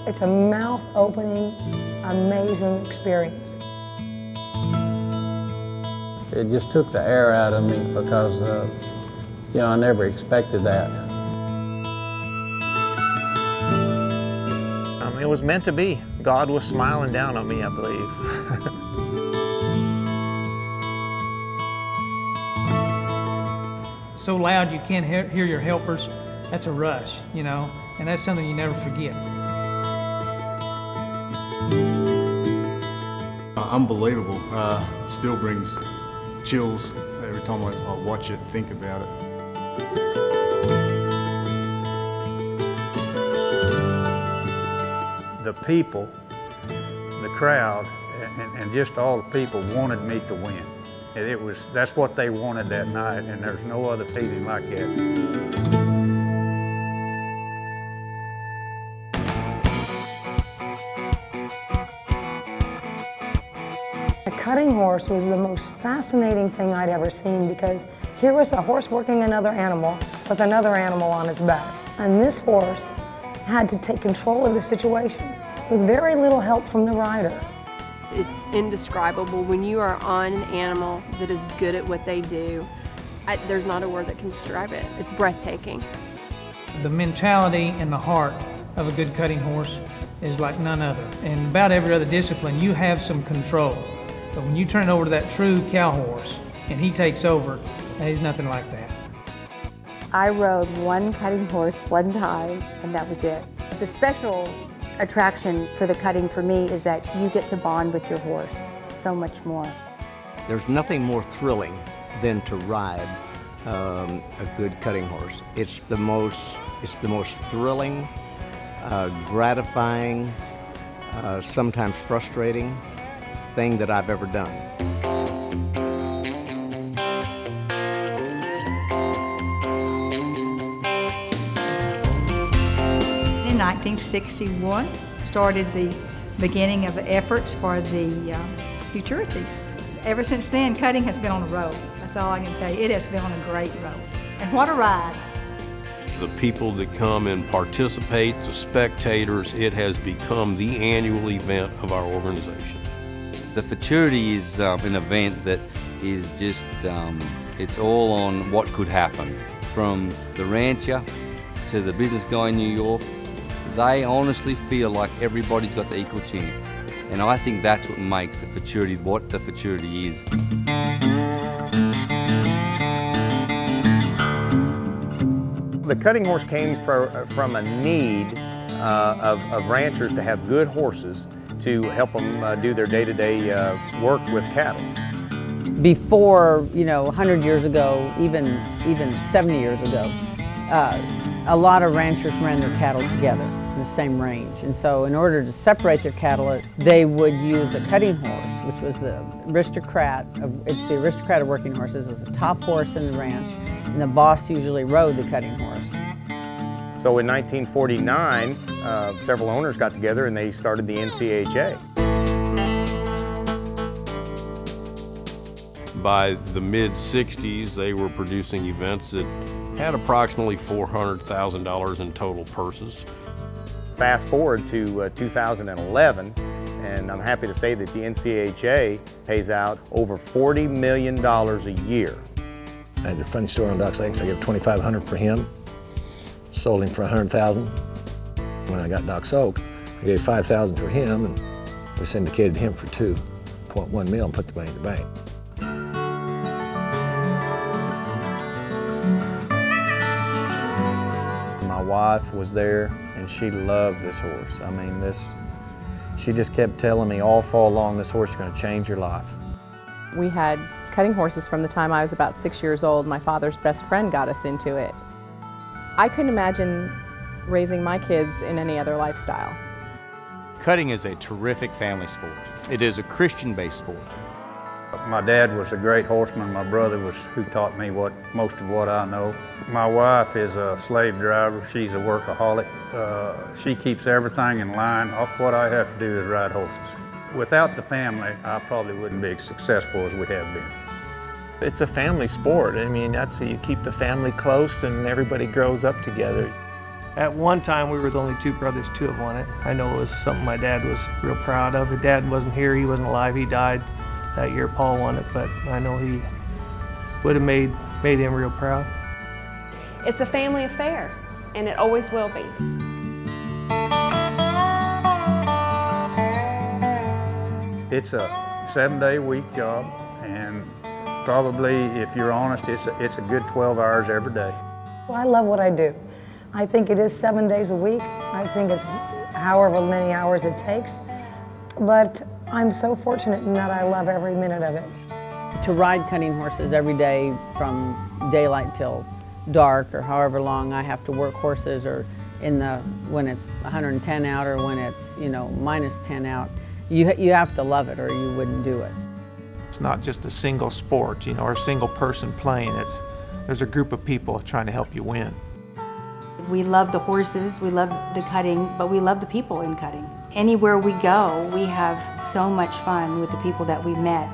It's a mouth-opening, amazing experience. It just took the air out of me because, you know, I never expected that. It was meant to be. God was smiling down on me, I believe. So loud you can't hear your helpers, that's a rush, you know, and that's something you never forget. Unbelievable. Still brings chills every time I watch it, think about it. The people, the crowd, and just all the people wanted me to win. That's what they wanted that night, and there's no other feeling like that. A cutting horse was the most fascinating thing I'd ever seen, because here was a horse working another animal with another animal on its back. And this horse had to take control of the situation with very little help from the rider. It's indescribable when you are on an animal that is good at what they do. There's not a word that can describe it. It's breathtaking. The mentality and the heart of a good cutting horse is like none other. And about every other discipline, you have some control. But when you turn it over to that true cow horse and he takes over, there's nothing like that. I rode one cutting horse one time, and that was it. The special attraction for the cutting for me is that you get to bond with your horse so much more. There's nothing more thrilling than to ride a good cutting horse. It's the most thrilling, gratifying, sometimes frustrating thing that I've ever done. In 1961, started the beginning of the efforts for the Futurities. Ever since then, cutting has been on a roll. That's all I can tell you. It has been on a great roll. And what a ride. The people that come and participate, the spectators, it has become the annual event of our organization. The Futurity is an event that is just, it's all on what could happen. From the rancher to the business guy in New York, they honestly feel like everybody's got the equal chance. And I think that's what makes the Futurity what the Futurity is. The cutting horse came from a need of ranchers to have good horses to help them do their day-to-day work with cattle. Before, you know, 100 years ago, even 70 years ago, a lot of ranchers ran their cattle together in the same range. And so in order to separate their cattle, they would use a cutting horse, which was the aristocrat. It's the aristocrat of working horses. It's the top horse in the ranch, and the boss usually rode the cutting horse. So in 1949, several owners got together and they started the NCHA. By the mid-60s, they were producing events that had approximately $400,000 in total purses. Fast forward to 2011, and I'm happy to say that the NCHA pays out over $40 million a year. I had a funny story on Doc Sakes. I gave $2,500 for him, sold him for $100,000. When I got Doc Soak, I gave $5,000 for him, and we syndicated him for $2.1 million and put the money in the bank. My wife was there, and she loved this horse. I mean, she just kept telling me all fall long, this horse is going to change your life. We had cutting horses from the time I was about 6 years old. My father's best friend got us into it. I couldn't imagine raising my kids in any other lifestyle. Cutting is a terrific family sport. It is a Christian-based sport. My dad was a great horseman. My brother was who taught me most of what I know. My wife is a slave driver. She's a workaholic. She keeps everything in line. What I have to do is ride horses. Without the family, I probably wouldn't be as successful as we have been. It's a family sport. I mean, that's how you keep the family close and everybody grows up together. At one time, we were the only two brothers to have won it. I know it was something my dad was real proud of. His dad wasn't here, he wasn't alive, he died that year Paul won it, but I know he would have made him real proud. It's a family affair, and it always will be. It's a 7-day-a-week job, and probably, if you're honest, it's a good 12 hours every day. Well, I love what I do. I think it is 7 days a week. I think it's however many hours it takes. But I'm so fortunate in that I love every minute of it. To ride cutting horses every day from daylight till dark, or however long I have to work horses, or when it's 110 out, or when it's -10 out, you have to love it or you wouldn't do it. It's not just a single sport, or a single person playing. There's a group of people trying to help you win. We love the horses, we love the cutting, but we love the people in cutting. Anywhere we go, we have so much fun with the people that we met.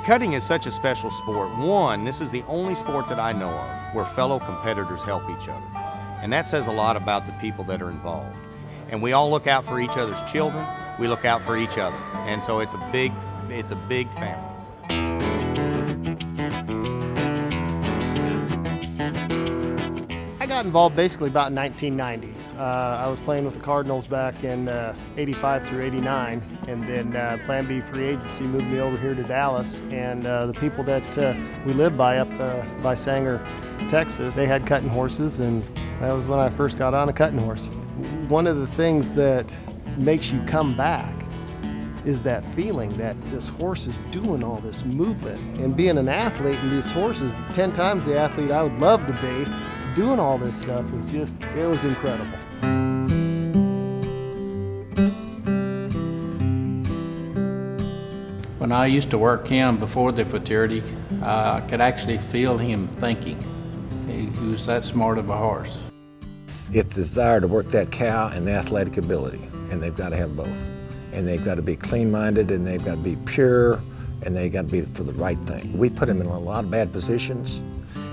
Cutting is such a special sport. One, this is the only sport that I know of where fellow competitors help each other. And that says a lot about the people that are involved. And we all look out for each other's children, we look out for each other. And so it's a big family. I got involved basically about 1990. I was playing with the Cardinals back in 85 through 89, and then Plan B free agency moved me over here to Dallas, and the people that we lived by up by Sanger, Texas, they had cutting horses, and that was when I first got on a cutting horse. One of the things that makes you come back is that feeling that this horse is doing all this movement, and being an athlete, and these horses, 10 times the athlete I would love to be, doing all this stuff was it was incredible. When I used to work him before the Futurity, I could actually feel him thinking. He was that smart of a horse. It's the desire to work that cow and the athletic ability, and they've got to have both. And they've got to be clean-minded, and they've got to be pure, and they've got to be for the right thing. We put them in a lot of bad positions,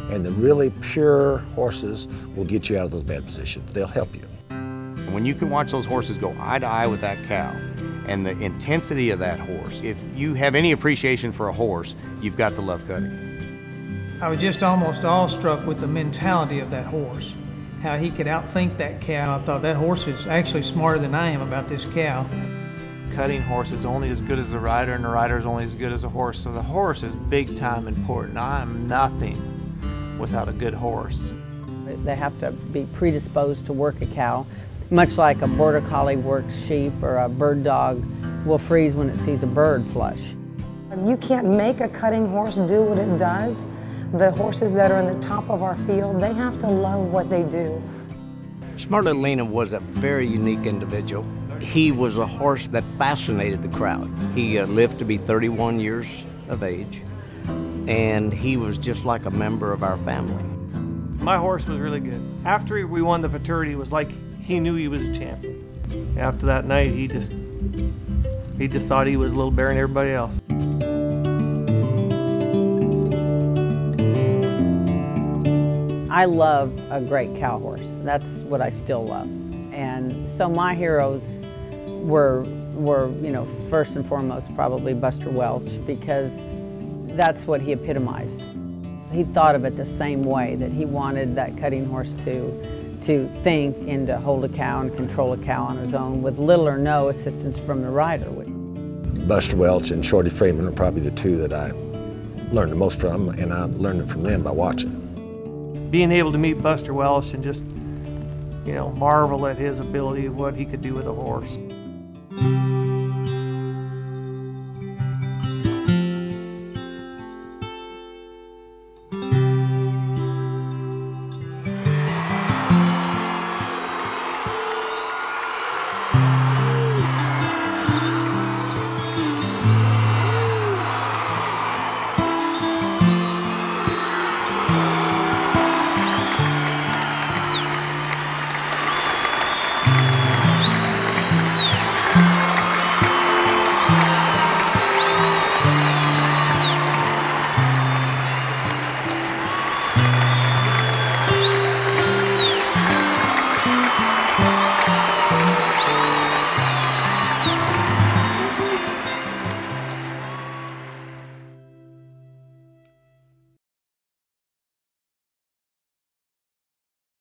and the really pure horses will get you out of those bad positions. They'll help you. When you can watch those horses go eye to eye with that cow, and the intensity of that horse, if you have any appreciation for a horse, you've got to love cutting. I was just almost awestruck with the mentality of that horse, how he could outthink that cow. I thought that horse is actually smarter than I am about this cow. Cutting horse is only as good as the rider, and the rider is only as good as a horse. So the horse is big time important. I am nothing without a good horse. They have to be predisposed to work a cow, much like a border collie works sheep, or a bird dog will freeze when it sees a bird flush. You can't make a cutting horse do what it does. The horses that are in the top of our field, they have to love what they do. Smart Little Lena was a very unique individual. He was a horse that fascinated the crowd. He lived to be 31 years of age, and he was just like a member of our family. My horse was really good. After we won the Futurity, it was like he knew he was a champion. After that night, he just thought he was a little better than everybody else. I love a great cow horse. That's what I still love. And so my heroes were first and foremost probably Buster Welch, because that's what he epitomized. He thought of it the same way, that he wanted that cutting horse to think and to hold a cow and control a cow on his own with little or no assistance from the rider. Buster Welch and Shorty Freeman are probably the two that I learned the most from, and I learned it from them by watching. Being able to meet Buster Welch and just, marvel at his ability, what he could do with a horse.